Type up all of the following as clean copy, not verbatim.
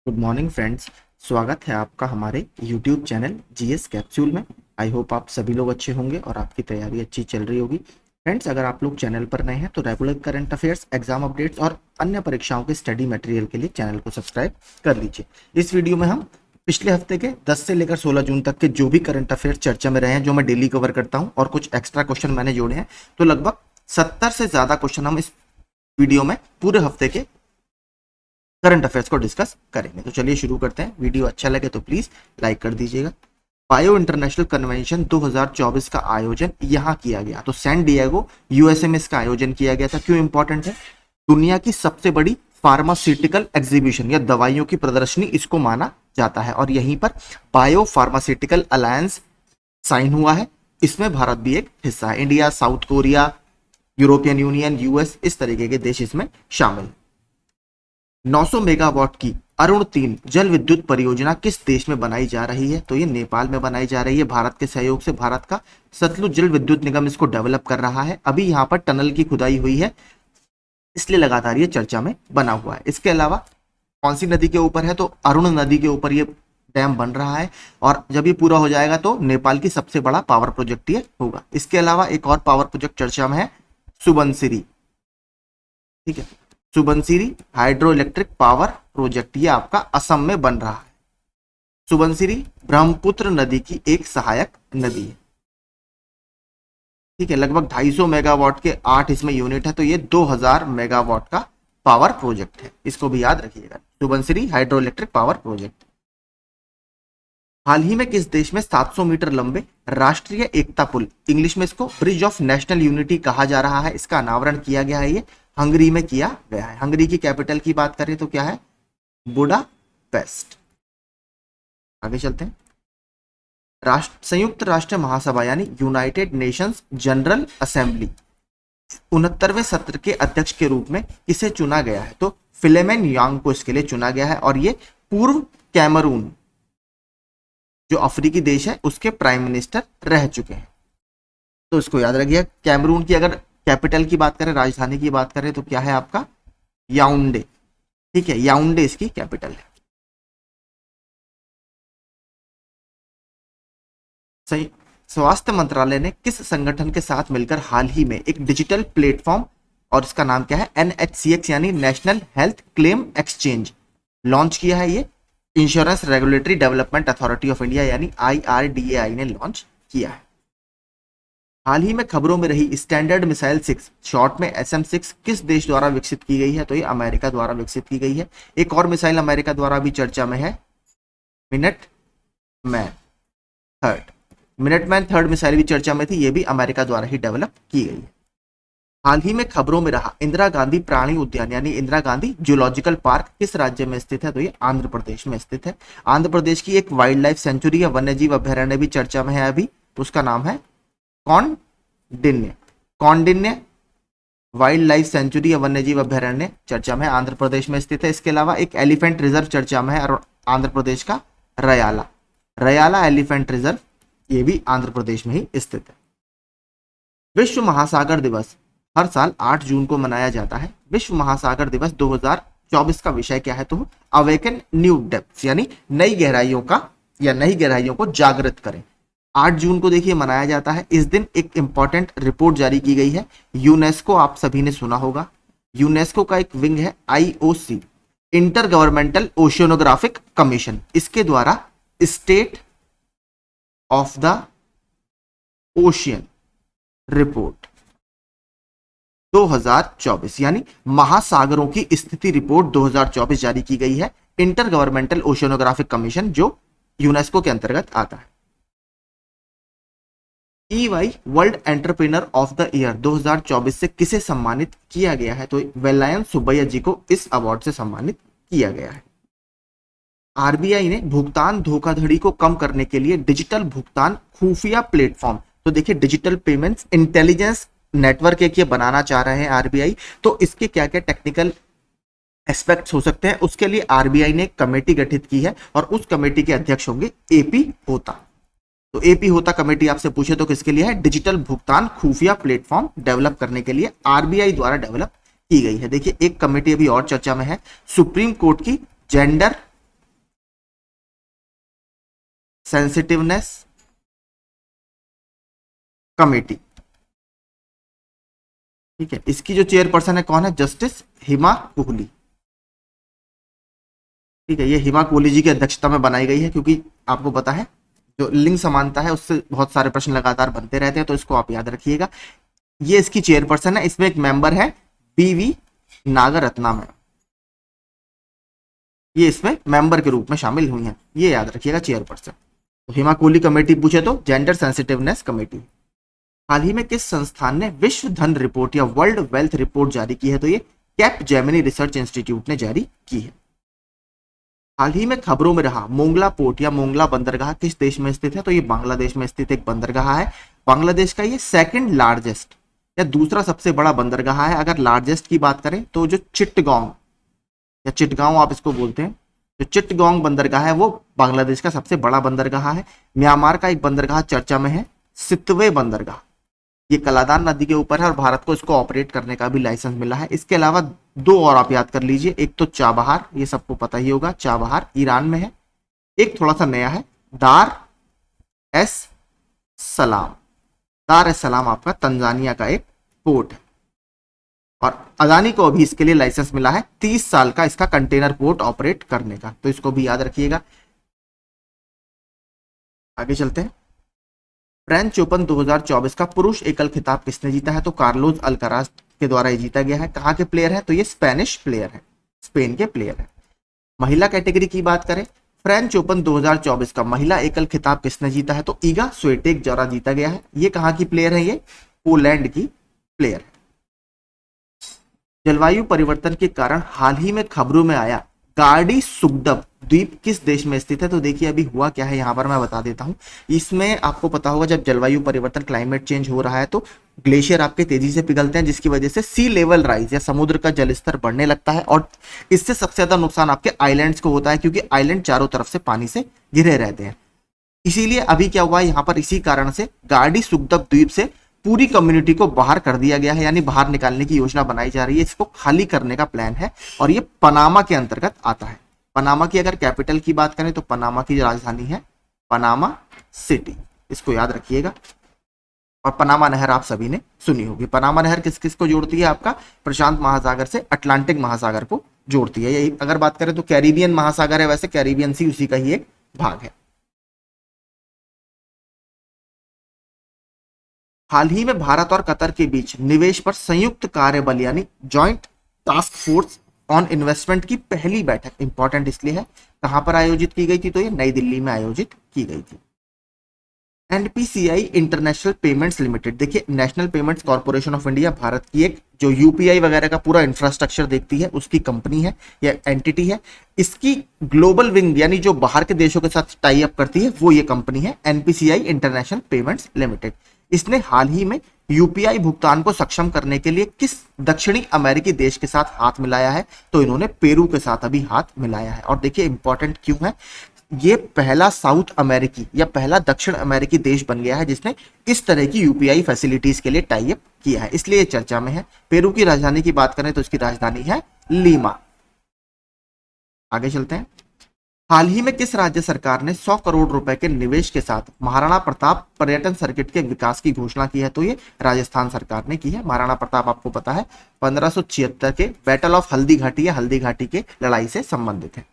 Good morning friends. स्वागत है आपका हमारे यूट्यूब चैनल जीएस कैप्सूल में। आई होप आप सभी लोग अच्छे होंगे और आपकी तैयारी अच्छी चल रही होगी। फ्रेंड्स, अगर आप लोग चैनल पर नए हैं तो regular current affairs, exam updates और अन्य परीक्षाओं के स्टडी मटेरियल के लिए चैनल को सब्सक्राइब कर लीजिए। इस वीडियो में हम पिछले हफ्ते के 10 से लेकर 16 जून तक के जो भी करंट अफेयर्स चर्चा में रहे हैं, जो मैं डेली कवर करता हूं, और कुछ एक्स्ट्रा क्वेश्चन मैंने जोड़े हैं, तो लगभग 70 से ज्यादा क्वेश्चन हम इस वीडियो में पूरे हफ्ते के करंट अफेयर्स को डिस्कस करेंगे। तो चलिए शुरू करते हैं। वीडियो अच्छा लगे तो प्लीज लाइक कर दीजिएगा। बायो इंटरनेशनल कन्वेंशन 2024 का आयोजन यहाँ किया गया, तो सैन डिएगो यूएसए में इसका आयोजन किया गया था। क्यों इंपॉर्टेंट है? दुनिया की सबसे बड़ी फार्मास्यूटिकल एग्जीबिशन या दवाइयों की प्रदर्शनी इसको माना जाता है, और यहीं पर बायो फार्मास्यूटिकल अलायंस साइन हुआ है। इसमें भारत भी एक हिस्सा है। India, south Korea, European union, US, इस तरीके के देश इसमें शामिल है। 900 मेगावाट की अरुण 3 जल विद्युत परियोजना किस देश में बनाई जा रही है? तो ये नेपाल में बनाई जा रही है। भारत के सहयोग से भारत का सतलुज जल विद्युत निगम इसको डेवलप कर रहा है। अभी यहाँ पर टनल की खुदाई हुई है, इसलिए लगातार ये चर्चा में बना हुआ है। इसके अलावा कौन सी नदी के ऊपर है? तो अरुण नदी के ऊपर ये डैम बन रहा है, और जब ये पूरा हो जाएगा तो नेपाल की सबसे बड़ा पावर प्रोजेक्ट ये होगा। इसके अलावा एक और पावर प्रोजेक्ट चर्चा में है, सुबनसिरी। ठीक है, Subansiri hydro electric power project, ये आपका असम में बन रहा है। सुबनसिरी ब्रह्मपुत्र नदी की एक सहायक नदी है। ठीक है, लगभग 250 मेगावाट के 8 इसमें यूनिट है, तो ये 2000 मेगावाट का पावर प्रोजेक्ट है। इसको भी याद रखिएगा, Subansiri hydro electric power project. हाल ही में किस देश में 700 मीटर लंबे राष्ट्रीय एकता पुल, इंग्लिश में इसको ब्रिज ऑफ नेशनल यूनिटी कहा जा रहा है, इसका अनावरण किया गया है? ये हंगरी में किया गया है। हंगरी की कैपिटल की बात करें तो क्या है? बुडापेस्ट। आगे चलते हैं। संयुक्त राष्ट्र महासभा यानी यूनाइटेड नेशंस जनरल असेंबली 69वें सत्र के अध्यक्ष के रूप में किसे चुना गया है? तो फिलेमेन यांग को इसके लिए चुना गया है, और ये पूर्व कैमरून, जो अफ्रीकी देश है, उसके प्राइम मिनिस्टर रह चुके हैं। तो इसको याद रखिए। कैमरून की अगर कैपिटल की बात करें, राजधानी की बात करें, तो क्या है आपका? याउंडे। ठीक है, याउंडे इसकी कैपिटल है। सही। स्वास्थ्य मंत्रालय ने किस संगठन के साथ मिलकर हाल ही में एक डिजिटल प्लेटफॉर्म, और इसका नाम क्या है? NHCX यानी national health claim exchange, launch किया है? ये insurance regulatory development authority of India यानी IRDAI ने लॉन्च किया है। हाल ही में खबरों में रही स्टैंडर्ड मिसाइल 6, शॉर्ट में SM-6, किस देश द्वारा विकसित की गई है? तो ये अमेरिका द्वारा विकसित की गई है। एक और मिसाइल अमेरिका द्वारा भी चर्चा में है, Minuteman third. Minuteman third missile भी चर्चा में थी, ये भी अमेरिका द्वारा ही डेवलप की गई है। हाल ही में खबरों में रहा इंदिरा गांधी प्राणी उद्यान यानी इंदिरा गांधी जूलॉजिकल पार्क किस राज्य में स्थित है? तो ये आंध्र प्रदेश में स्थित है। आंध्र प्रदेश की एक वाइल्ड लाइफ सेंचुरी या वन्यजीव अभ्यारण्य भी चर्चा में है अभी, उसका नाम है Kaundinya. Kaundinya wild life sanctuary या वन्यजीव अभ्यारण्य चर्चा में आंध्र प्रदेश में स्थित है। इसके अलावा एक एलिफेंट रिजर्व चर्चा में है, और आंध्र प्रदेश का रयाला, रयाला एलिफेंट रिजर्व, ये भी आंध्र प्रदेश में ही स्थित है। विश्व महासागर दिवस हर साल 8 जून को मनाया जाता है। विश्व महासागर दिवस 2024 का विषय क्या है? तो अवेकन न्यू डेप्थ्स यानी नई गहराइयों का, या नई गहराइयों को जागृत करें। 8 जून को देखिए मनाया जाता है। इस दिन एक इंपॉर्टेंट रिपोर्ट जारी की गई है। यूनेस्को, आप सभी ने सुना होगा, यूनेस्को का एक विंग है IOC, इंटर गवर्नमेंटल ओशियनोग्राफिक कमीशन, इसके द्वारा state of the ocean report 2024 यानी महासागरों की स्थिति रिपोर्ट 2024 जारी की गई है। इंटर गवर्नमेंटल ओशियनोग्राफिक कमीशन जो यूनेस्को के अंतर्गत आता है। EY world entrepreneur of the year 2024 से किसे सम्मानित किया गया है? तो वेलायन सुब्बैया जी को इस अवार्ड से सम्मानित किया गया है। RBI ने भुगतान धोखाधड़ी को कम करने के लिए डिजिटल भुगतान खुफिया प्लेटफॉर्म, तो देखिए डिजिटल पेमेंट्स इंटेलिजेंस नेटवर्क एक ये बनाना चाह रहे हैं RBI, तो इसके क्या क्या टेक्निकल एस्पेक्ट्स हो सकते हैं, उसके लिए RBI ने एक कमेटी गठित की है, और उस कमेटी के अध्यक्ष होंगे AP होता। तो AP होता कमेटी आपसे पूछे तो किसके लिए है? डिजिटल भुगतान खुफिया प्लेटफॉर्म डेवलप करने के लिए RBI द्वारा डेवलप की गई है। देखिए एक कमेटी अभी और चर्चा में है, सुप्रीम कोर्ट की जेंडर सेंसिटिवनेस कमेटी, ठीक है। इसकी जो चेयरपर्सन है कौन है? जस्टिस हिमा कोहली, ठीक है। ये हिमा कोहली जी की अध्यक्षता में बनाई गई है, क्योंकि आपको पता है जो लिंग समानता है उससे बहुत सारे प्रश्न लगातार बनते रहते हैं, तो इसको आप याद रखिएगा। ये इसकी चेयरपर्सन है। इसमें एक मेंबर है बीवी नागरत्नम है, ये इसमें मेंबर के रूप में शामिल हुई हैं, ये याद रखिएगा चेयरपर्सन। तो हिमा कोहली कमेटी पूछे तो जेंडर सेंसिटिवनेस कमेटी। हाल ही में किस संस्थान ने विश्व धन रिपोर्ट या वर्ल्ड वेल्थ रिपोर्ट जारी की है? तो ये कैप जेमिनी रिसर्च इंस्टीट्यूट ने जारी की है। हाल ही में खबरों में रहा मोंगला पोर्ट या मोंगला बंदरगाह किस देश में स्थित है? तो ये बांग्लादेश में स्थित एक बंदरगाह है। बांग्लादेश का ये सेकंड लार्जेस्ट या दूसरा सबसे बड़ा बंदरगाह है। अगर लार्जेस्ट की बात करें तो जो चिट्टगांव या चिटगांव आप इसको बोलते हैं, जो चिट्टगांव बंदरगाह है वो बांग्लादेश का सबसे बड़ा बंदरगाह है। म्यांमार का एक बंदरगाह चर्चा में है, सितवे बंदरगाह, ये कलादान नदी के ऊपर है और भारत को इसको ऑपरेट करने का भी लाइसेंस मिला है। इसके अलावा दो और आप याद कर लीजिए, एक तो चाबहार, ये सबको पता ही होगा, चाबहार ईरान में है। एक थोड़ा सा नया है, दार एस सलाम। दार एस सलाम आपका तंजानिया का एक पोर्ट है और अदानी को अभी इसके लिए लाइसेंस मिला है 30 साल का इसका कंटेनर पोर्ट ऑपरेट करने का, तो इसको भी याद रखिएगा। आगे चलते हैं। फ्रेंच ओपन 2024 का पुरुष एकल खिताब किसने जीता है? तो कार्लोस अल्काराज के द्वारा ये जीता गया है। कहाँ के प्लेयर है? तो ये स्पेनिश प्लेयर है, स्पेन के प्लेयर है। महिला कैटेगरी की बात करें, फ्रेंच ओपन 2024 का महिला एकल खिताब किसने जीता है? तो ईगा स्विएटेक द्वारा जीता गया है। ये कहाँ की प्लेयर है? ये पोलैंड की प्लेयर है। जलवायु परिवर्तन के कारण हाल ही में खबरों में आया गार्डी सुगडब द्वीप किस देश में स्थित है? तो देखिए अभी हुआ क्या है, यहां पर मैं बता देता हूं। इसमें आपको पता होगा जब जलवायु परिवर्तन क्लाइमेट चेंज हो रहा है तो ग्लेशियर आपके तेजी से पिघलते हैं, जिसकी वजह से सी लेवल राइज या समुद्र का जलस्तर बढ़ने लगता है और इससे सबसे ज्यादा नुकसान आपके आइलैंड्स को होता है, क्योंकि आइलैंड चारों तरफ से पानी से घिरे रहते हैं। इसीलिए अभी क्या हुआ यहाँ पर, इसी कारण से गार्डी सुगडब द्वीप से पूरी कम्युनिटी को बाहर कर दिया गया है, यानी बाहर निकालने की योजना बनाई जा रही है। इसको खाली करने का प्लान है और ये पनामा के अंतर्गत आता है। पनामा की अगर कैपिटल की बात करें तो पनामा की राजधानी है पनामा सिटी, इसको याद रखिएगा। और पनामा नहर आप सभी ने सुनी होगी। पनामा नहर किस किस को जोड़ती है? आपका प्रशांत महासागर से अटलांटिक महासागर को जोड़ती है। यही अगर बात करें तो कैरिबियन महासागर है, वैसे कैरिबियन सी उसी का ही एक भाग है। हाल ही में भारत और कतर के बीच निवेश पर संयुक्त कार्यबल यानी joint task force on investment की पहली बैठक इंपॉर्टेंट इसलिए है, कहां पर आयोजित की गई थी? तो ये नई दिल्ली में आयोजित की गई थी। एनपीसीआई इंटरनेशनल पेमेंट्स लिमिटेड, देखिए national payments corporation of India Bharat की एक जो यूपीआई वगैरह का पूरा इंफ्रास्ट्रक्चर देखती है उसकी कंपनी है या एंटिटी है। इसकी ग्लोबल विंग यानी जो बाहर के देशों के साथ टाई अप करती है वो ये कंपनी है एनपीसीआई इंटरनेशनल पेमेंट्स लिमिटेड। इसने हाल ही में यूपीआई भुगतान को सक्षम करने के लिए किस दक्षिणी अमेरिकी देश के साथ हाथ मिलाया है? तो इन्होंने पेरू के साथ अभी हाथ मिलाया है। और देखिए इंपॉर्टेंट क्यों है, ये पहला साउथ अमेरिकी या पहला दक्षिण अमेरिकी देश बन गया है जिसने इस तरह की यूपीआई फैसिलिटीज के लिए टाई अप किया है, इसलिए चर्चा में है। पेरू की राजधानी की बात करें तो इसकी राजधानी है लीमा। आगे चलते हैं। हाल ही में किस राज्य सरकार ने 100 करोड़ रुपए के निवेश के साथ महाराणा प्रताप पर्यटन सर्किट के विकास की घोषणा की है? तो ये राजस्थान सरकार ने की है। महाराणा प्रताप आपको पता है 1576 के बैटल ऑफ हल्दी घाटी या हल्दी घाटी के लड़ाई से संबंधित है।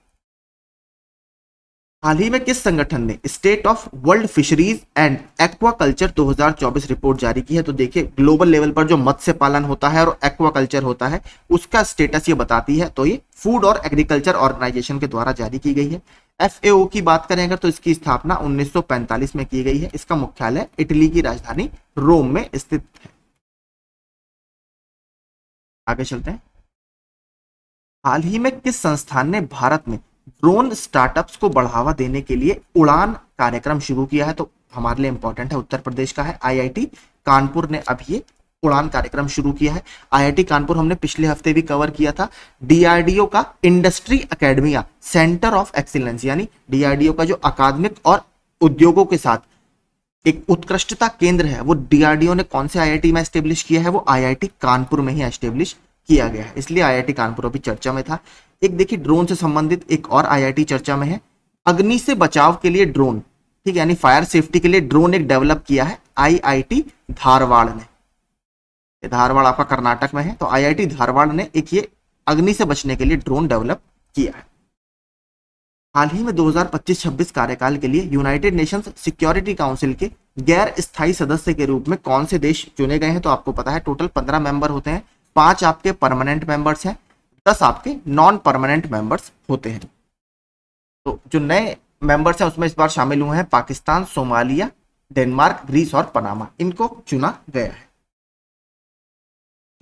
हाल ही में किस संगठन ने state of world fisheries and aquaculture 2024 report जारी की है? तो देखिए ग्लोबल लेवल पर जो मत्स्य पालन होता है और एक्वाकल्चर होता है उसका स्टेटस ये बताती है, तो ये फूड और एग्रीकल्चर ऑर्गेनाइजेशन के द्वारा जारी की गई है। एफएओ की बात करें अगर तो इसकी स्थापना 1945 में की गई है। इसका मुख्यालय इटली की राजधानी रोम में स्थित है। आगे चलते हैं। हाल ही में किस संस्थान ने भारत में ड्रोन स्टार्टअप्स को बढ़ावा देने के लिए उड़ान कार्यक्रम शुरू किया है? तो हमारे लिए इंपॉर्टेंट है, उत्तर प्रदेश का है। आईआईटी कानपुर ने अभी ये उड़ान कार्यक्रम शुरू किया है। आईआईटी कानपुर हमने पिछले हफ्ते भी कवर किया था। डीआरडीओ का industry academia centre of excellence यानी डीआरडीओ का जो अकादमिक और उद्योगों के साथ एक उत्कृष्टता केंद्र है वो डीआरडीओ ने कौन से आईआईटी में एस्टेब्लिश किया है? वो आईआईटी कानपुर में ही एस्टेब्लिश किया गया है, इसलिए आईआईटी कानपुर अभी चर्चा में था। एक देखिए ड्रोन से संबंधित एक और आईआईटी चर्चा में है। अग्नि से बचाव के लिए ड्रोन ठीक है, यानी फायर सेफ्टी के लिए ड्रोन एक डेवलप किया है आईआईटी धारवाड़ ने। धारवाड़ आपका कर्नाटक में है, तो आईआईटी धारवाड़ ने एक ये अग्नि से बचने के लिए ड्रोन डेवलप किया है। हाल ही में 2025-26 कार्यकाल के लिए यूनाइटेड नेशंस सिक्योरिटी काउंसिल के गैर स्थायी सदस्य के रूप में कौन से देश चुने गए हैं? तो आपको पता है टोटल 15 मेंबर होते हैं, 5 आपके परमानेंट मेंबर्स हैं, 10 आपके नॉन परमानेंट मेंबर्स होते हैं। तो जो नए मेंबर्स हैं उसमें इस बार शामिल हुए हैं पाकिस्तान, सोमालिया, डेनमार्क, ग्रीस और पनामा, इनको चुना गया है।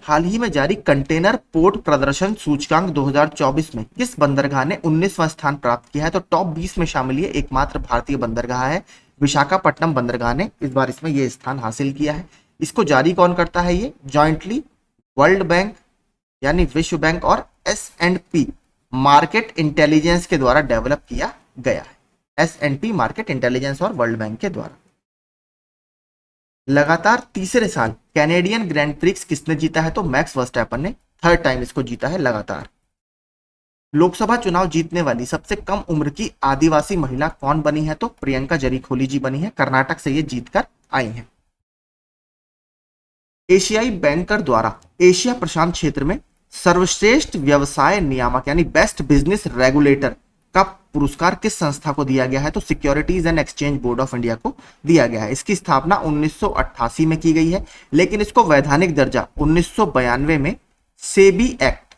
हाल ही में जारी कंटेनर पोर्ट प्रदर्शन सूचकांक 2024 में किस बंदरगाह ने 19वां स्थान प्राप्त किया है? तो टॉप 20 में शामिल ये एकमात्र भारतीय बंदरगाह है, विशाखापट्टनम बंदरगाह ने इस बार इसमें ये स्थान हासिल किया है। इसको जारी कौन करता है? ये जॉइंटली वर्ल्ड बैंक यानी विश्व बैंक और S&P मार्केट इंटेलिजेंस के द्वारा डेवलप किया गया है। S&P मार्केट इंटेलिजेंस और वर्ल्ड बैंक के द्वारा। लगातार तीसरे साल कैनेडियन ग्रैंड प्रिक्स किसने जीता है? तो मैक्स वर्स्टैपन ने 3rd टाइम इसको जीता है लगातार। लोकसभा चुनाव जीतने वाली सबसे कम उम्र की आदिवासी महिला कौन बनी है? तो प्रियंका जरीखोली जी बनी है, कर्नाटक से ये जीतकर आई हैं। एशियाई बैंकर द्वारा एशिया प्रशांत क्षेत्र में सर्वश्रेष्ठ व्यवसाय नियामक यानी बेस्ट बिजनेस रेगुलेटर का पुरस्कार किस संस्था को दिया गया है? तो securities and exchange board of India को दिया गया है। इसकी स्थापना 1988 में की गई है, लेकिन इसको वैधानिक दर्जा 1992 में सेबी एक्ट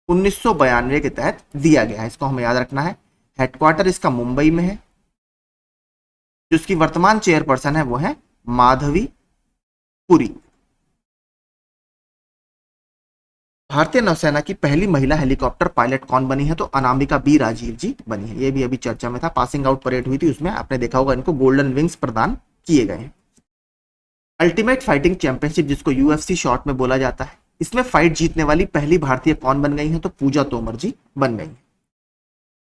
1992 के तहत दिया गया है। इसको हमें याद रखना है। हेडक्वार्टर इसका मुंबई में है। जो इसकी वर्तमान चेयरपर्सन है वो है माधवी पुरी। भारतीय नौसेना की पहली महिला हेलीकॉप्टर पायलट कौन बनी है? तो अनामिका बी राजीव जी बनी है। ये भी अभी चर्चा में था, पासिंग आउट परेड हुई थी, उसमें आपने देखा होगा इनको गोल्डन विंग्स प्रदान किए गए हैं। अल्टीमेट फाइटिंग चैंपियनशिप जिसको UFC शॉर्ट में बोला जाता है, इसमें फाइट जीतने वाली पहली भारतीय कौन बन गई है? तो पूजा तोमर जी बन गई है।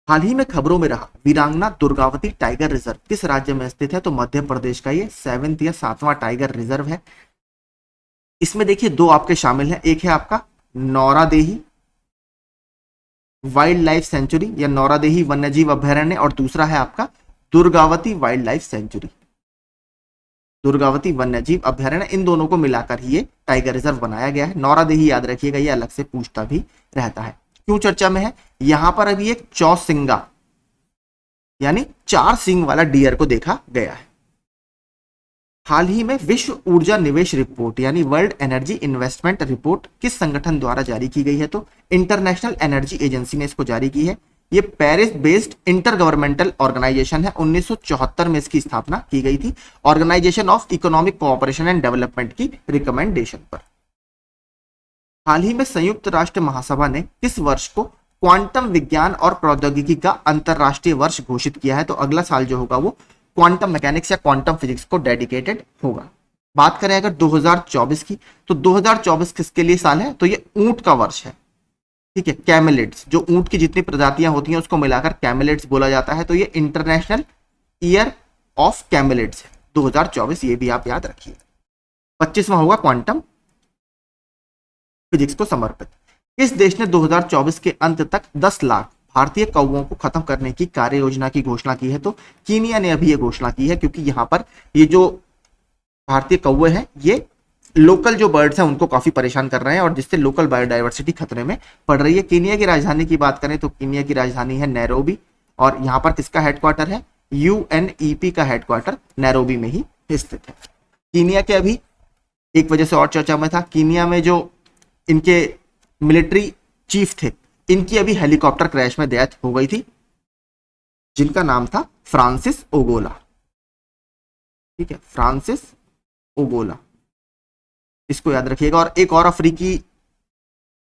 हाल ही में खबरों में रहा वीरांगना दुर्गावती टाइगर रिजर्व किस राज्य में स्थित है? तो मध्य प्रदेश का ये 7th या 7वां टाइगर रिजर्व है। इसमें देखिए 2 आपके शामिल हैं, एक है आपका नौरादेही वाइल्ड लाइफ सेंचुरी या नौरादेही वन्यजीव अभयारण्य और दूसरा है आपका Durgavati wild life sanctuary, Durgavati वन्यजीव अभयारण्य। इन दोनों को मिलाकर ही ये टाइगर रिजर्व बनाया गया है। नौरादेही याद रखिएगा, ये अलग से पूछता भी रहता है। क्यों चर्चा में है? यहां पर अभी एक चौसिंगा यानी 4 सींग वाला डियर को देखा गया है। हाल ही में विश्व ऊर्जा निवेश रिपोर्ट यानी वर्ल्ड एनर्जी इन्वेस्टमेंट रिपोर्ट किस संगठन द्वारा जारी की गई है? तो इंटरनेशनल एनर्जी एजेंसी ने इसको जारी की है। ये Paris based intergovernmental organization है। 1974 में इसकी स्थापना की गई थी, organization of economic cooperation and development की रिकमेंडेशन पर। हाल ही में संयुक्त राष्ट्र महासभा ने किस वर्ष को क्वांटम विज्ञान और प्रौद्योगिकी का अंतरराष्ट्रीय वर्ष घोषित किया है? तो अगला साल जो होगा वो क्वांटम मैकेनिक्स या क्वांटम फिजिक्स को डेडिकेटेड होगा। बात करें अगर 2024 की, तो 2024 किसके लिए साल है? तो ये ऊंट का वर्ष है। ठीक है, कैमेलिड्स, जो ऊंट की जितनी प्रजातियां होती हैं उसको मिलाकर कैमेलिड्स बोला जाता है। तो ये इंटरनेशनल ईयर ऑफ कैमेलिड्स है 2024, ये भी आप याद रखिए। 25वां होगा क्वांटम फिजिक्स को समर्पित। किस देश ने 2024 के अंत तक 10 लाख भारतीय कौवों को खत्म करने की कार्य योजना की घोषणा की है? तो कीनिया ने अभी ये घोषणा की है, क्योंकि यहाँ पर ये जो भारतीय कौवे हैं ये लोकल जो बर्ड्स हैं उनको काफी परेशान कर रहे हैं और जिससे लोकल बायोडाइवर्सिटी खतरे में पड़ रही है। कीनिया की राजधानी की बात करें तो कीनिया की राजधानी है नैरोबी और यहाँ पर किसका हेडक्वार्टर है? UNEP का हेडक्वार्टर नैरोबी में ही स्थित है। कीनिया के अभी एक वजह से और चर्चा में था, कीनिया में जो इनके मिलिट्री चीफ थे इनकी अभी हेलीकॉप्टर क्रैश में डेथ हो गई थी, जिनका नाम था फ्रांसिस ओगोला। ठीक है, फ्रांसिस ओगोला, इसको याद रखिएगा। और एक और अफ्रीकी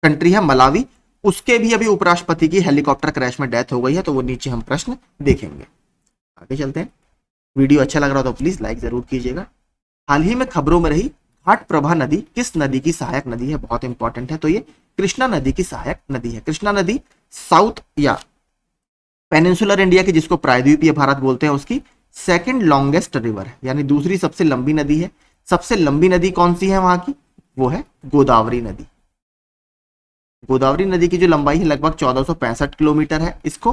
कंट्री है मलावी, उसके भी अभी उपराष्ट्रपति की हेलीकॉप्टर क्रैश में डेथ हो गई है, तो वो नीचे हम प्रश्न देखेंगे। आगे चलते हैं। वीडियो अच्छा लग रहा हो तो प्लीज लाइक जरूर कीजिएगा। हाल ही में खबरों में रही घाटप्रभा नदी किस नदी की सहायक नदी है? बहुत इंपॉर्टेंट है। तो ये कृष्णा नदी की सहायक नदी है। कृष्णा नदी साउथ या पेनिनसुलर इंडिया की, जिसको प्रायद्वीपीय भारत बोलते हैं, उसकी 2nd लॉन्गेस्ट रिवर है, यानी दूसरी सबसे लंबी नदी है। सबसे लंबी नदी कौन सी है वहां की? वो है गोदावरी नदी। गोदावरी नदी की जो लंबाई है लगभग 1465 किलोमीटर है। इसको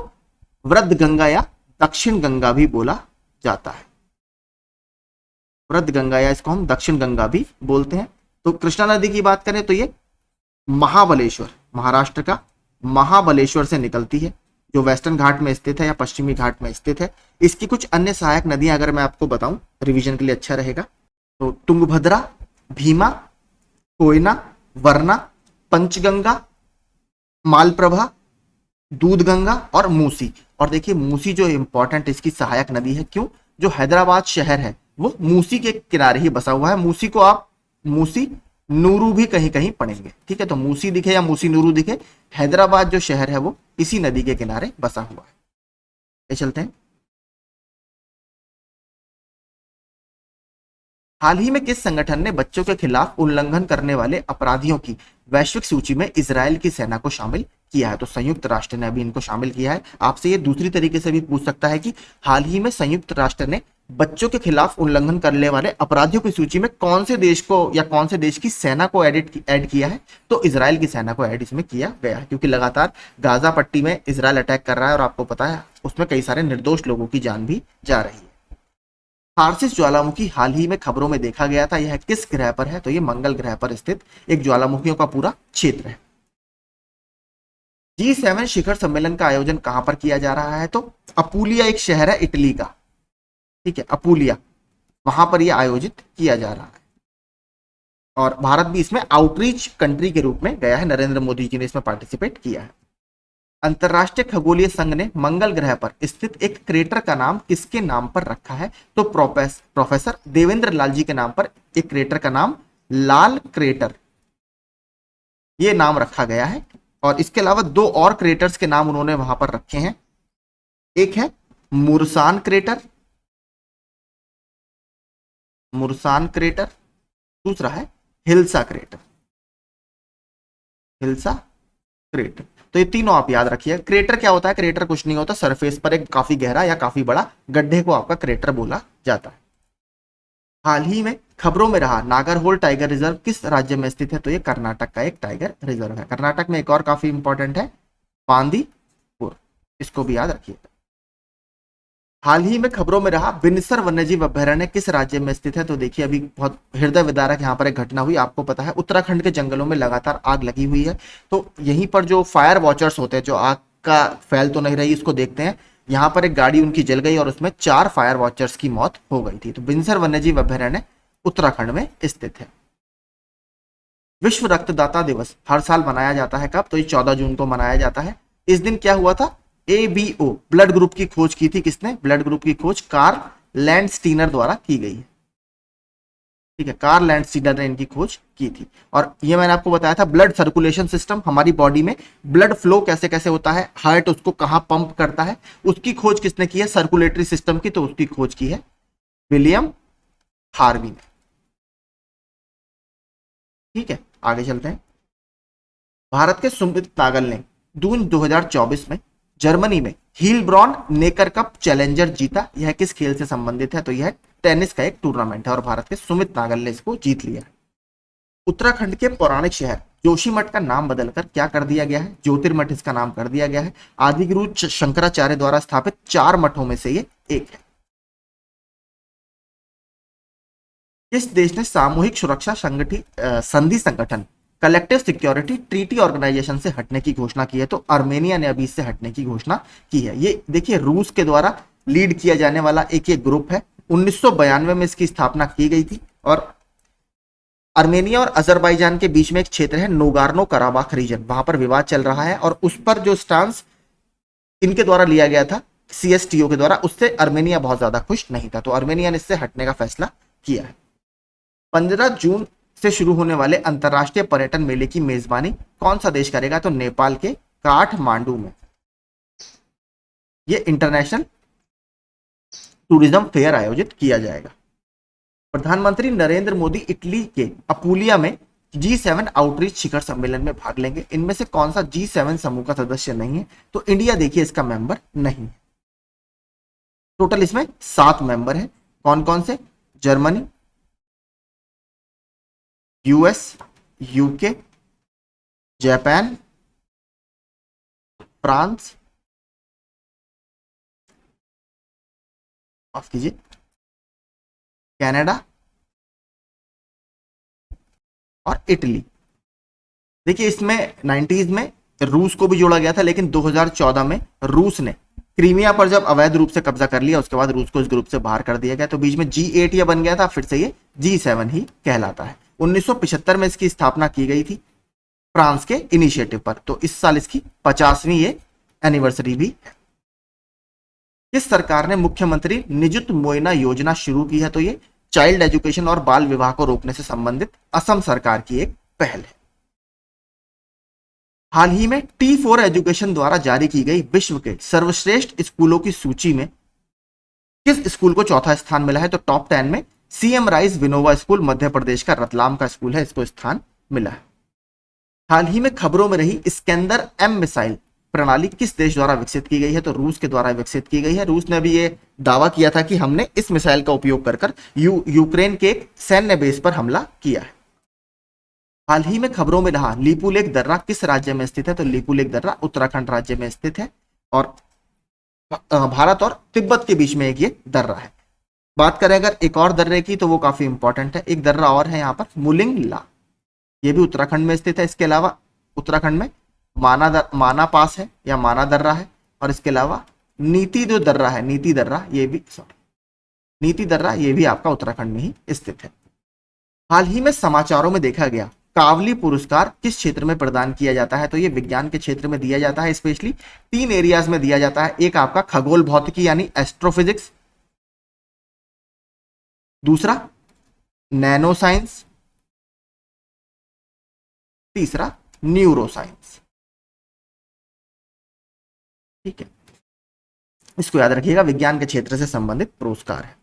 वृद्ध गंगा या दक्षिण गंगा भी बोला जाता है। वृद्ध गंगा या इसको हम दक्षिण गंगा भी बोलते हैं। तो कृष्णा नदी की बात करें तो ये महाबलेश्वर, महाराष्ट्र का महाबलेश्वर से निकलती है, जो वेस्टर्न घाट में स्थित है या पश्चिमी घाट में स्थित है। इसकी कुछ अन्य सहायक नदियां अगर मैं आपको बताऊं, रिवीजन के लिए अच्छा रहेगा, तो तुंगभद्रा, भीमा, कोयना, वरना, पंचगंगा, मालप्रभा, दूधगंगा और मूसी। और देखिए मूसी जो इंपॉर्टेंट इसकी सहायक नदी है, क्यों? जो हैदराबाद शहर है वो मूसी के किनारे ही बसा हुआ है। मूसी को आप मूसी नूरू भी कहीं कहीं पढ़ेंगे, ठीक है। तो मूसी दिखे या मूसी नूरू दिखे, हैदराबाद जो शहर है वो इसी नदी के किनारे बसा हुआ है। ये चलते हैं। हाल ही में किस संगठन ने बच्चों के खिलाफ उल्लंघन करने वाले अपराधियों की वैश्विक सूची में इजराइल की सेना को शामिल किया है? तो संयुक्त राष्ट्र ने अभी इनको शामिल किया है। आपसे ये दूसरी तरीके से भी पूछ सकता है कि हाल ही में संयुक्त राष्ट्र ने बच्चों के खिलाफ उल्लंघन करने वाले अपराधियों की सूची में कौन से देश को या कौन से देश की सेना को ऐड किया है? तो इजराइल की सेना को ऐड इसमें किया गया है, क्योंकि लगातार गाजा पट्टी में इजराइल अटैक कर रहा है और आपको पता है उसमें कई सारे निर्दोष लोगों की जान भी जा रही है। फार्सिस ज्वालामुखी हाल ही में खबरों में देखा गया था, यह किस ग्रह पर है? तो ये मंगल ग्रह पर स्थित एक ज्वालामुखियों का पूरा क्षेत्र है। G7 शिखर सम्मेलन का आयोजन कहां पर किया जा रहा है? तो अपूलिया एक शहर है इटली का, ठीक है, अपूलिया, वहां पर यह आयोजित किया जा रहा है। और भारत भी इसमें आउटरीच कंट्री के रूप में गया है, नरेंद्र मोदी जी ने इसमें पार्टिसिपेट किया है। अंतरराष्ट्रीय खगोलीय संघ ने मंगल ग्रह पर स्थित एक क्रेटर का नाम किसके नाम पर रखा है? तो प्रोफेसर देवेंद्र लाल जी के नाम पर एक क्रेटर का नाम लाल क्रेटर, ये नाम रखा गया है। और इसके अलावा दो और क्रेटर्स के नाम उन्होंने वहां पर रखे हैं। एक है मुरसान क्रेटर, मुरसान क्रेटर, दूसरा है हिल्सा क्रेटर, हिल्सा क्रेटर। तो ये तीनों आप याद रखिए। क्रेटर क्या होता है? क्रेटर कुछ नहीं होता, सरफेस पर एक काफी गहरा या काफी बड़ा गड्ढे को आपका क्रेटर बोला जाता है। हाल ही में खबरों में रहा नागरहोल टाइगर रिजर्व किस राज्य में स्थित है? तो ये कर्नाटक का एक टाइगर रिजर्व है। कर्नाटक में एक और काफी इंपॉर्टेंट है बांदीपुर, इसको भी याद रखिएगा। हाल ही में खबरों में रहा बिनसर वन्यजीव अभयारण्य किस राज्य में स्थित है? तो देखिए अभी बहुत हृदय विदारक यहाँ पर एक घटना हुई, आपको पता है उत्तराखंड के जंगलों में लगातार आग लगी हुई है। तो यहीं पर जो फायर वॉचर्स होते हैं, जो आग का फैल तो नहीं रही इसको देखते हैं, यहाँ पर एक गाड़ी उनकी जल गई और उसमें 4 फायर वॉचर्स की मौत हो गई थी। तो बिनसर वन्यजीव अभयारण्य उत्तराखंड में स्थित है। विश्व रक्तदाता दिवस हर साल मनाया जाता है कब? तो ये 14 जून को मनाया जाता है। इस दिन क्या हुआ था? एबीओ ब्लड ग्रुप की खोज की थी। किसने? ब्लड ग्रुप की खोज कार्ल लैंडस्टीनर द्वारा की गई है, ठीक है, कार्ल लैंडस्टीनर ने इनकी खोज की थी। और ये मैंने आपको बताया था ब्लड सर्कुलेशन सिस्टम, हमारी बॉडी में ब्लड फ्लो कैसे कैसे होता है, हार्ट उसको कहां पंप करता है, उसकी खोज किसने की है? सर्कुलेटरी सिस्टम की, तो उसकी खोज की है विलियम हार्वी ने, ठीक है। आगे चलते हैं। भारत के सुमित नागल ने जून 2024 में जर्मनी में हीलब्रॉन नेकर कप चैलेंजर जीता। यह किस खेल से संबंधित है? तो यह टेनिस का एक टूर्नामेंट है और भारत के सुमित नागल ने इसको जीत लिया। उत्तराखंड के पौराणिक शहर जोशीमठ का नाम बदलकर क्या कर दिया गया है? ज्योतिर्मठ इसका नाम कर दिया गया है। आदिगुरु शंकराचार्य द्वारा स्थापित 4 मठों में से ये एक है। किस देश ने सामूहिक सुरक्षा संधि संगठन कलेक्टिव सिक्योरिटी ट्रीटी ऑर्गेनाइजेशन से हटने की घोषणा की है? तो आर्मेनिया ने अभी इससे हटने की घोषणा की है। ये देखिए रूस के द्वारा लीड किया जाने वाला एक ग्रुप है। 1992 में इसकी स्थापना की गई थी। और आर्मेनिया और अजरबैजान के बीच में एक क्षेत्र है नोगार्नो कराबाख रीजन, वहां पर विवाद चल रहा है और उस पर जो स्टांस इनके द्वारा लिया गया था सीएसटीओ के द्वारा, उससे आर्मेनिया बहुत ज्यादा खुश नहीं था। तो आर्मेनिया ने इससे हटने का फैसला किया है। 15 जून से शुरू होने वाले अंतरराष्ट्रीय पर्यटन मेले की मेजबानी कौन सा देश करेगा? तो नेपाल के काठमांडू में ये इंटरनेशनल टूरिज्म फेयर आयोजित किया जाएगा। प्रधानमंत्री नरेंद्र मोदी इटली के अपूलिया में G7 आउटरीच शिखर सम्मेलन में भाग लेंगे। इनमें से कौन सा G7 समूह का सदस्य नहीं है? तो इंडिया देखिए इसका मेंबर नहीं है। टोटल इसमें 7 मेंबर है। कौन कौन से? Germany, US, UK, Japan, France, माफ कीजिए, कनाडा और इटली। देखिए इसमें 90s में रूस को भी जोड़ा गया था, लेकिन 2014 में रूस ने क्रीमिया पर जब अवैध रूप से कब्जा कर लिया, उसके बाद रूस को इस ग्रुप से बाहर कर दिया गया, तो बीच में G8 ये बन गया था, फिर से ये G7 ही कहलाता है। 1975 में इसकी स्थापना की गई थी फ्रांस के इनिशिएटिव पर, तो इस साल इसकी 50वीं ये एनिवर्सरी भी है। किस सरकार ने मुख्यमंत्री निजुत मोइना योजना शुरू की है? तो ये चाइल्ड एजुकेशन और बाल विवाह को रोकने से संबंधित असम सरकार की एक पहल है। हाल ही में T4 एजुकेशन द्वारा जारी की गई विश्व के सर्वश्रेष्ठ स्कूलों की सूची में किस स्कूल को चौथा स्थान मिला है? तो टॉप 10 में CM rice Vinoba school, Madhya Pradesh का रतलाम का स्कूल है, इसको स्थान मिला है। हाल ही में खबरों में रही इस्कंदर M मिसाइल प्रणाली किस देश द्वारा विकसित की गई है? तो रूस के द्वारा विकसित की गई है। रूस ने अभी ये दावा किया था कि हमने इस मिसाइल का उपयोग कर यूक्रेन के एक सैन्य बेस पर हमला किया है। हाल ही में खबरों में रहा लिपुलेख दर्रा किस राज्य में स्थित है? तो लिपुलेख दर्रा उत्तराखंड राज्य में स्थित है और भारत और तिब्बत के बीच में एक ये दर्रा है। बात करें अगर एक और दर्रे की, तो वो काफी इंपॉर्टेंट है। एक दर्रा और है यहाँ पर, मुलिंगला, ये भी उत्तराखंड में स्थित है। इसके अलावा उत्तराखंड में माना पास है या माना दर्रा है, और इसके अलावा नीति जो दर्रा है, नीति दर्रा ये भी आपका उत्तराखंड में ही स्थित है। हाल ही में समाचारों में देखा गया कावली पुरस्कार किस क्षेत्र में प्रदान किया जाता है? तो ये विज्ञान के क्षेत्र में दिया जाता है, स्पेशली 3 एरियाज में दिया जाता है। एक आपका खगोल भौतिकी यानी एस्ट्रोफिजिक्स, दूसरा नैनो साइंस, तीसरा न्यूरो साइंस। ठीक है, इसको याद रखिएगा, विज्ञान के क्षेत्र से संबंधित पुरस्कार है।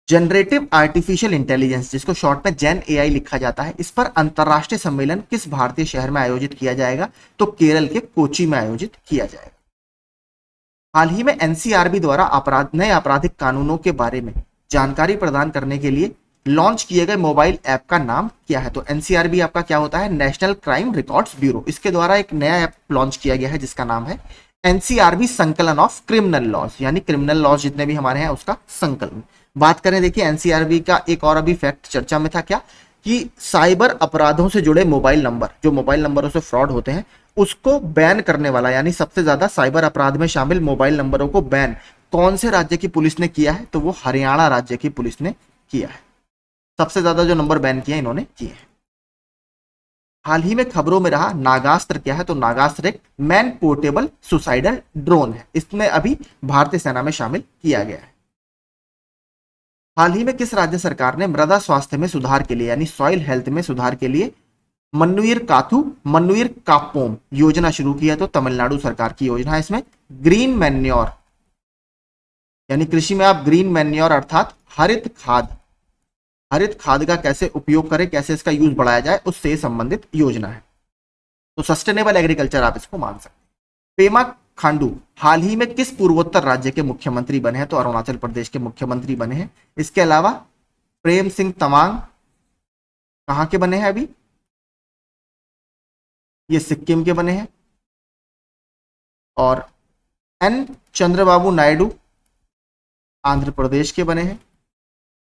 जनरेटिव आर्टिफिशियल इंटेलिजेंस, जिसको शॉर्ट में जेन AI लिखा जाता है, इस पर अंतरराष्ट्रीय सम्मेलन किस भारतीय शहर में आयोजित किया जाएगा? तो केरल के कोची में आयोजित किया जाएगा। हाल ही में NCRB द्वारा नए आपराधिक कानूनों के बारे में जानकारी प्रदान करने के लिए लॉन्च किए गए मोबाइल ऐप का नाम क्या है? तो NCRB आपका क्या होता है? National crime records bureau. इसके द्वारा एक नया ऐप लॉन्च किया गया है जिसका नाम है NCRB संकलन ऑफ क्रिमिनल लॉज, यानी क्रिमिनल लॉज जितने भी हमारे हैं उसका संकलन। बात करें, देखिए NCRB का एक और अभी फैक्ट चर्चा में था क्या, कि साइबर अपराधों से जुड़े मोबाइल नंबर, जो मोबाइल नंबरों से फ्रॉड होते हैं, उसको बैन करने वाला, यानी सबसे ज्यादा साइबर अपराध में शामिल मोबाइल नंबरों को बैन कौन से राज्य की पुलिस ने किया है? तो वो हरियाणा राज्य की पुलिस ने किया है। सबसे ज्यादा जो नंबर बैन किया इन्होंने किए हैं। हाल ही में खबरों में रहा नागास्त्र क्या है? तो नागास्त्र एक मैन पोर्टेबल सुसाइडल ड्रोन है, इसमें अभी भारतीय सेना में शामिल किया गया है। हाल ही में किस राज्य सरकार ने मृदा स्वास्थ्य में सुधार के लिए, यानी सॉइल हेल्थ में सुधार के लिए मन्नुइर कापोम योजना शुरू की है? तो तमिलनाडु सरकार की योजना है। इसमें ग्रीन मैन्योर, यानी कृषि में आप ग्रीन मैन्योर अर्थात हरित खाद का कैसे उपयोग करें, कैसे इसका यूज बढ़ाया जाए, उससे संबंधित योजना है। तो सस्टेनेबल एग्रीकल्चर आप इसको मान सकते हैं। पेमा खांडू हाल ही में किस पूर्वोत्तर राज्य के मुख्यमंत्री बने हैं? तो अरुणाचल प्रदेश के मुख्यमंत्री बने हैं। इसके अलावा प्रेम सिंह तमांग कहां के बने हैं? अभी ये सिक्किम के बने हैं। और N चंद्रबाबू नायडू आंध्र प्रदेश के बने हैं।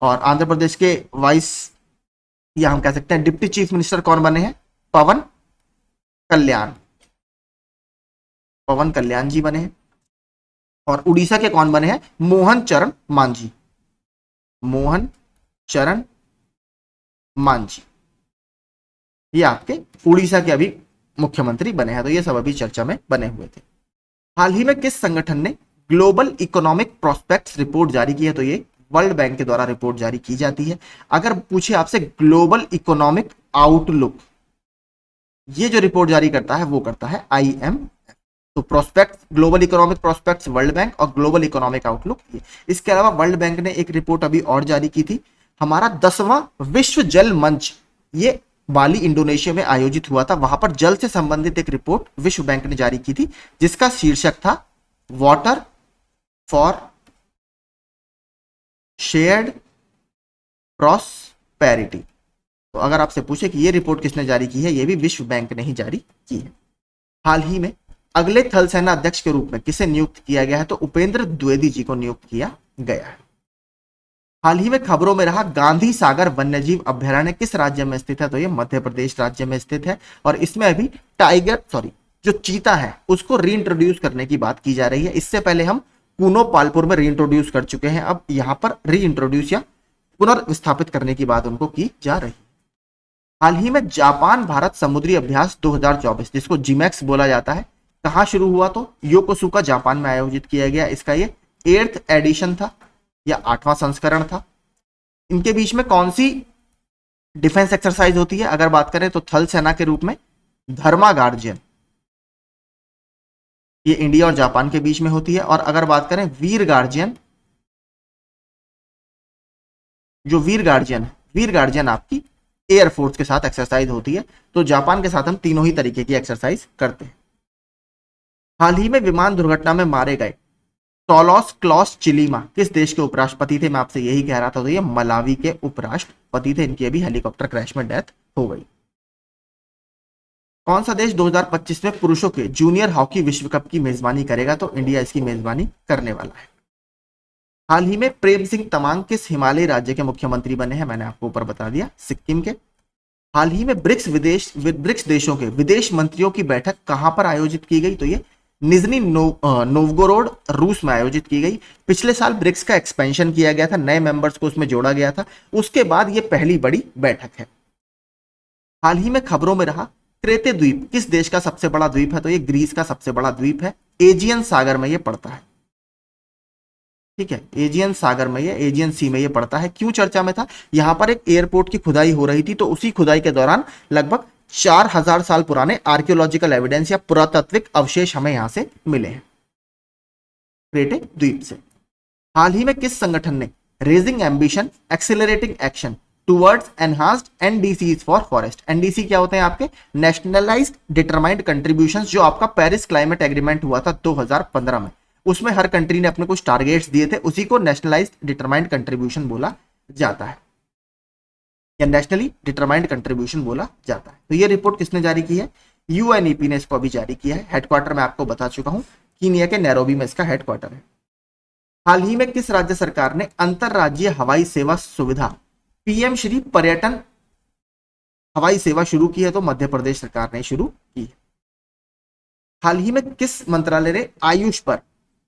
और आंध्र प्रदेश के वाइस, या हम कह सकते हैं डिप्टी चीफ मिनिस्टर कौन बने हैं? पवन कल्याण जी बने हैं। और उड़ीसा के कौन बने हैं? मोहन चरण मांझी, ये आपके उड़ीसा के अभी मुख्यमंत्री बने हैं। तो ये सब अभी चर्चा में बने हुए थे। हाल ही में किस संगठन ने ग्लोबल इकोनॉमिक प्रोस्पेक्ट्स रिपोर्ट जारी की है? तो ये वर्ल्ड बैंक के द्वारा रिपोर्ट जारी की जाती है। अगर पूछे आपसे ग्लोबल इकोनॉमिक आउटलुक, ये जो रिपोर्ट जारी करता है वो करता है IMF। तो prospect, global economic prospects world bank और ग्लोबल इकोनॉमिक आउटलुक ये। इसके अलावा वर्ल्ड बैंक ने एक रिपोर्ट अभी और जारी की थी, हमारा 10वां विश्व जल मंच, ये बाली इंडोनेशिया में आयोजित हुआ था। वहां पर जल से संबंधित एक रिपोर्ट विश्व बैंक ने जारी की थी, जिसका शीर्षक था वाटर फॉर शेयर्ड प्रॉस्पेरिटी। तो अगर आपसे पूछे कि ये रिपोर्ट किसने जारी की है, ये भी विश्व बैंक ने ही जारी की है। हाल ही में अगले थल सेना अध्यक्ष के रूप में किसे नियुक्त किया गया है? तो उपेंद्र द्विवेदी जी को नियुक्त किया गया है। हाल ही में खबरों में रहा गांधी सागर वन्यजीव अभयारण्य किस राज्य में स्थित है, तो ये मध्य प्रदेश राज्य में स्थित है और इसमें अभी जो चीता है उसको रीइंट्रोड्यूस करने की बात की जा रही है। इससे पहले हम कूनो पालपुर में रीइंट्रोड्यूस कर चुके हैं, अब यहां पर रीइंट्रोड्यूस या पुनर्विस्थापित करने की बात उनको की जा रही है। हाल ही में जापान भारत समुद्री अभ्यास 2024 जिसको जीमैक्स बोला जाता है कहां शुरू हुआ, तो योकोसुका जापान में आयोजित किया गया। इसका ये 8th एडिशन था या 8वां संस्करण था। इनके बीच में कौन सी डिफेंस एक्सरसाइज होती है, अगर बात करें तो थल सेना के रूप में धर्मा गार्जियन, ये इंडिया और जापान के बीच में होती है। और अगर बात करें वीर गार्जियन, जो वीर गार्जियन आपकी एयरफोर्स के साथ एक्सरसाइज होती है। तो जापान के साथ हम तीनों ही तरीके की एक्सरसाइज करते हैं। हाल ही में विमान दुर्घटना में मारे गए टोलोस क्लॉस चिलीमा किस देश के उपराष्ट्रपति थे, मैं आपसे यही कह रहा था, तो ये मलावी के उपराष्ट्रपति थे। इनकी अभी हेलीकॉप्टर क्रैश में डेथ हो गई। कौन सा देश 2025 में पुरुषों के जूनियर हॉकी विश्व कप की मेजबानी करेगा, तो इंडिया इसकी मेजबानी करने वाला है। हाल ही में प्रेम सिंह तमांग किस हिमालयी राज्य के मुख्यमंत्री बने हैं, मैंने आपको ऊपर बता दिया, सिक्किम के। हाल ही में ब्रिक्स देशों के विदेश मंत्रियों की बैठक कहां पर आयोजित की गई, तो ये निजनी नोवगोरोड रूस में आयोजित की गई। पिछले साल ब्रिक्स का एक्सपेंशन किया गया था, नए मेंबर्स को उसमें जोड़ा गया था, उसके बाद ये पहली बड़ी बैठक है। हाल ही में खबरों में रहा क्रेते द्वीप किस देश का सबसे बड़ा द्वीप है, तो ये ग्रीस का सबसे बड़ा द्वीप है, एजियन सागर में ये पड़ता है। ठीक है, एजियन सागर में ये, एजियन सी में ये पड़ता है। क्यों चर्चा में था, यहां पर एक एयरपोर्ट की खुदाई हो रही थी, तो उसी खुदाई के दौरान लगभग 4000 साल पुराने आर्कियोलॉजिकल एविडेंस या पुरातात्विक अवशेष हमें यहां से मिले हैं क्रेटे द्वीप से। हाल ही में किस संगठन ने raising ambition accelerating action towards enhanced NDCs for forest, NDC क्या होते हैं आपके नेशनलाइज्ड डिटरमाइंड कंट्रीब्यूशंस, जो आपका पेरिस क्लाइमेट एग्रीमेंट हुआ था 2015 में, उसमें हर कंट्री ने अपने कुछ टारगेट्स दिए थे, उसी को नेशनलाइज्ड डिटरमाइंड कंट्रीब्यूशन बोला जाता है या नेशनली डिटरमाइंड कंट्रीब्यूशन बोला जाता है। तो ये रिपोर्ट किसने जारी की है, यूएनईपी ने इसको अभी जारी किया है। हेडक्वार्टर मैं आपको बता चुका हूं, कीनिया के नैरोबी में इसका हेडक्वार्टर है। हाल ही में किस राज्य सरकार ने अंतरराज्यीय हवाई सेवा सुविधा पीएम श्री पर्यटन हवाई सेवा शुरू की है, तो मध्य प्रदेश सरकार ने शुरू की है। हाल ही में किस मंत्रालय ने आयुष पर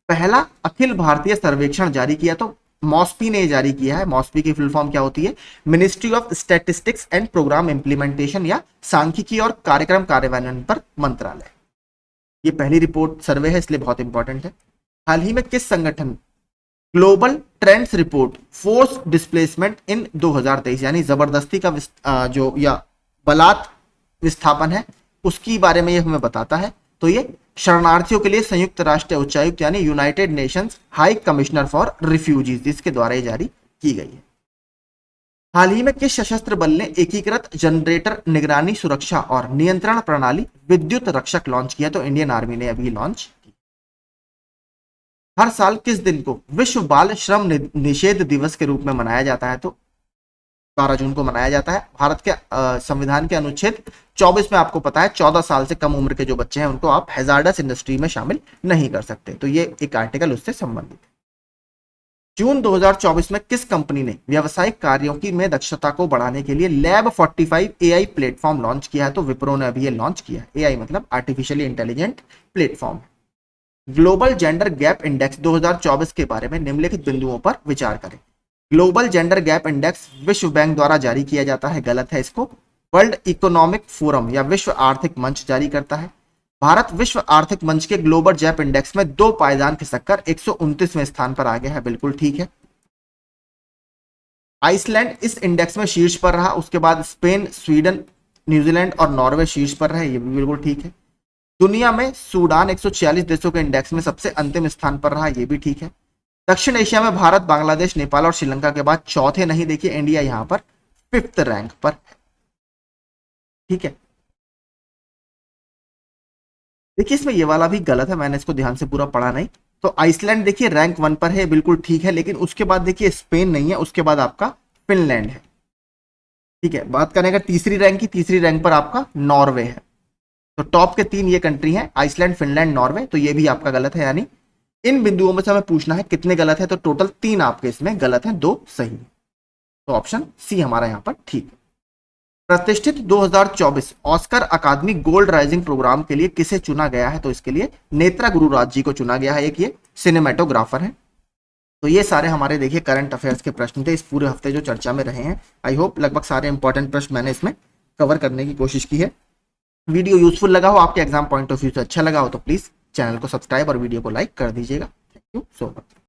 पहला अखिल भारतीय सर्वेक्षण जारी किया, तो मॉस्पी ने जारी किया है। मॉस्पी की फुल फॉर्म क्या होती है, ministry of statistics and programme implementation या सांख्यिकी और कार्यक्रम कार्यान्वयन पर मंत्रालय। ये पहली रिपोर्ट सर्वे है, इसलिए बहुत इंपॉर्टेंट है। हाल ही में किस संगठन global trends report force displacement in 2023 यानी जबरदस्ती का जो या बलात् विस्थापन है उसकी बारे में ये हमें बताता है, तो ये शरणार्थियों के लिए संयुक्त राष्ट्र उच्चायुक्त यानी United Nations high commissioner for refugees इसके द्वारा ये जारी की गई है। हाल ही में किस सशस्त्र बल ने एकीकृत जनरेटर निगरानी सुरक्षा और नियंत्रण प्रणाली विद्युत रक्षक लॉन्च किया, तो इंडियन आर्मी ने अभी लॉन्च की। हर साल किस दिन को विश्व बाल श्रम निषेध दिवस के रूप में मनाया जाता है, तो 12 जून को मनाया जाता है। भारत के संविधान के अनुच्छेद 24 में आपको पता है 14 साल से कम उम्र के जो बच्चे हैं उनको आप हैजार्डस इंडस्ट्री में शामिल नहीं कर सकते, तो ये एक आर्टिकल उससे संबंधित है। जून 2024 में किस कंपनी ने व्यावसायिक कार्यों की में दक्षता को बढ़ाने के लिए लैब 45 एआई प्लेटफॉर्म लॉन्च किया है, तो विप्रो ने अभी ये लॉन्च किया है। एआई मतलब artificially intelligent platform. Global gender gap index 2024 के बारे में निम्नलिखित बिंदुओं पर विचार करें। ग्लोबल जेंडर गैप इंडेक्स विश्व बैंक द्वारा जारी किया जाता है, गलत है, इसको वर्ल्ड इकोनॉमिक फोरम या विश्व आर्थिक मंच जारी करता है। भारत विश्व आर्थिक मंच के ग्लोबल गैप इंडेक्स में 2 पायदान खिसककर 129वें स्थान पर आ गया है, बिल्कुल ठीक है। आइसलैंड इस इंडेक्स में शीर्ष पर रहा, उसके बाद स्पेन, स्वीडन, न्यूजीलैंड और नॉर्वे शीर्ष पर रहे, ये भी बिल्कुल ठीक है। दुनिया में सूडान 146 देशों के इंडेक्स में सबसे अंतिम स्थान पर रहा, ये भी ठीक है। दक्षिण एशिया में भारत, बांग्लादेश, नेपाल और श्रीलंका के बाद चौथे नहीं, देखिए इंडिया यहां पर 5th रैंक पर है, ठीक है। देखिए इसमें ये वाला भी गलत है, मैंने इसको ध्यान से पूरा पढ़ा नहीं। तो आइसलैंड देखिए रैंक 1 पर है, बिल्कुल ठीक है, लेकिन उसके बाद देखिए स्पेन नहीं है, उसके बाद आपका फिनलैंड है, ठीक है। बात करें अगर तीसरी रैंक की, तीसरी रैंक पर आपका नॉर्वे है। तो टॉप के 3 ये कंट्री हैं, आइसलैंड, फिनलैंड, नॉर्वे, तो ये भी आपका गलत है, यानी इन बिंदुओं में से हमें पूछना है कितने गलत है, तो टोटल 3 आपके इसमें गलत हैं, 2 सही है। तो ऑप्शन सी हमारा यहाँ पर ठीक है। प्रतिष्ठित 2024 ऑस्कर अकादमी गोल्ड राइजिंग प्रोग्राम के लिए किसे चुना गया है, तो इसके लिए नेत्रा गुरुराज जी को चुना गया है। एक ये सिनेमेटोग्राफर है। तो ये सारे हमारे देखिए करंट अफेयर्स के प्रश्न थे इस पूरे हफ्ते जो चर्चा में रहे हैं। आई होप लगभग सारे इंपॉर्टेंट प्रश्न मैंने इसमें कवर करने की कोशिश की है। वीडियो यूजफुल लगा हो, आपके एग्जाम पॉइंट ऑफ व्यू से अच्छा लगा हो, तो प्लीज चैनल को सब्सक्राइब और वीडियो को लाइक कर दीजिएगा। Thank you so much.